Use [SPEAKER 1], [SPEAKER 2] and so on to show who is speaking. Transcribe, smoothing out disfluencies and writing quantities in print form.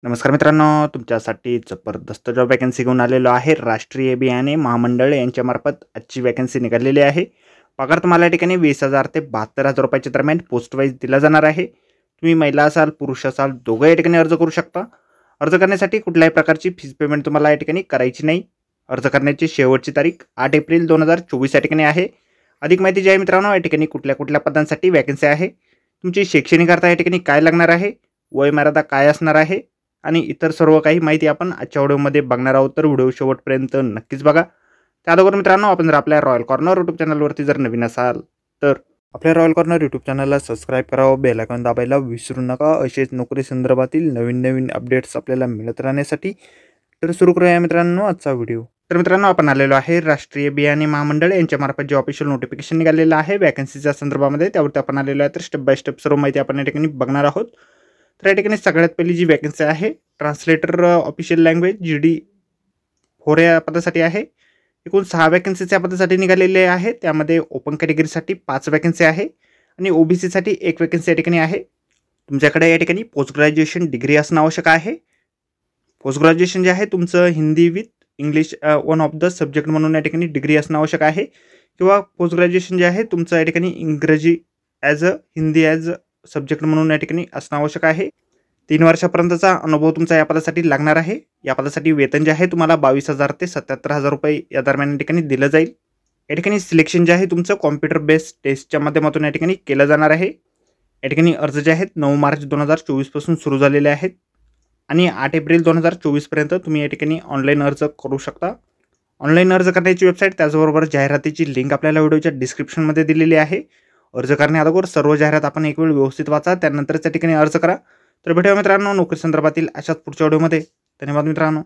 [SPEAKER 1] नमस्कार मित्रांनो, तुमच्यासाठी जबरदस्त जॉब वॅकन्सी घेऊन आलेलो आहे. राष्ट्रीय बियाणे महामंडळ यांच्यामार्फत आजची वॅकन्सी निघालेली आहे. पगार तुम्हाला या ठिकाणी 20,000 ते 72,000 रुपयाच्या दरम्यान पोस्ट वाईज दिला जाणार आहे. तुम्ही महिला असाल पुरुष असाल दोघं या ठिकाणी अर्ज करू शकता. अर्ज करण्यासाठी कुठल्याही प्रकारची फीस पेमेंट तुम्हाला या ठिकाणी करायची नाही. अर्ज करण्याची शेवटची तारीख 8 एप्रिल 2024 या ठिकाणी आहे. अधिक माहिती जी आहे मित्रांनो, या ठिकाणी कुठल्या कुठल्या पदांसाठी वॅकन्सी आहे, तुमची शैक्षणिक अर्हता या ठिकाणी काय लागणार आहे, वयमर्यादा काय असणार आहे आणि इतर सर्व काही माहिती आपण आजच्या व्हिडिओमध्ये बघणार आहोत. तर व्हिडिओ शेवटपर्यंत नक्कीच बघा. त्याअगोदर मित्रांनो, आपण जर आपल्या रॉयल कॉर्नर यूट्यूब चॅनलवरती जर नवीन असाल तर आपल्या रॉयल कॉर्नर यूट्यूब चॅनलला सबस्क्राईब करावं, बेल आयकॉन दाबायला विसरू नका. असेच नोकरी संदर्भातील नवीन नवीन अपडेट्स आपल्याला मिळत राहण्यासाठी. तर सुरू करूया मित्रांनो आजचा व्हिडिओ. तर मित्रांनो, आपण आलेलो आहे राष्ट्रीय बियाणे महामंडळ यांच्यामार्फत जे ऑफिशियल नोटिफिकेशन निघालेलं आहे वॅकन्सीच्या संदर्भामध्ये, त्यावरती आपण आलेलो आहे. तर स्टेप बाय स्टेप सर्व माहिती आपण या ठिकाणी बघणार आहोत. तर या ठिकाणी सगळ्यात पहिली जी वॅकन्सी आहे ट्रान्सलेटर ऑफिशियल लँग्वेज GD4 या पदासाठी आहे. एकूण 6 वॅकन्सीज या पदासाठी निघालेले आहे. त्यामध्ये ओपन कॅटेगरीसाठी 5 वॅकन्सी आहे आणि OBCसाठी 1 वॅकन्सी या ठिकाणी आहे. तुमच्याकडे या ठिकाणी पोस्ट ग्रॅज्युएशन डिग्री असणं आवश्यक आहे. पोस्ट ग्रॅज्युएशन जे आहे तुमचं Hindi with English one of the subject म्हणून या ठिकाणी डिग्री असणं आवश्यक आहे, किंवा पोस्ट ग्रॅज्युएशन जे आहे तुमचं या ठिकाणी इंग्रजी हिंदी ॲज सब्जेक्ट म्हणून या ठिकाणी असणं आवश्यक आहे. 3 वर्षापर्यंतचा अनुभव तुमचा या पदासाठी लागणार आहे. या पदासाठी वेतन जे आहे तुम्हाला 22,000 ते 77,000 रुपये या दरम्यान या ठिकाणी दिलं जाईल. या ठिकाणी सिलेक्शन जे आहे तुमचं कॉम्प्युटर बेस्ड टेस्टच्या माध्यमातून या ठिकाणी केलं जाणार आहे. या ठिकाणी अर्ज जे आहेत 9 मार्च 2024 पासून सुरू झालेले आहेत आणि 8 एप्रिल 2024 पर्यंत तुम्ही या ठिकाणी ऑनलाईन अर्ज करू शकता. ऑनलाईन अर्ज करण्याची वेबसाईट त्याचबरोबर जाहिरातीची लिंक आपल्याला व्हिडिओच्या डिस्क्रिप्शनमध्ये दिलेली आहे. अर्ज करण्याअगोदर सर्व जाहिरात आपण एक वेळ व्यवस्थित वाचा, त्यानंतरच त्या ठिकाणी अर्ज करा. तर भेटूया मित्रांनो नोकरी संदर्भातील अशाच पुढच्या व्हिडिओमध्ये. धन्यवाद मित्रांनो.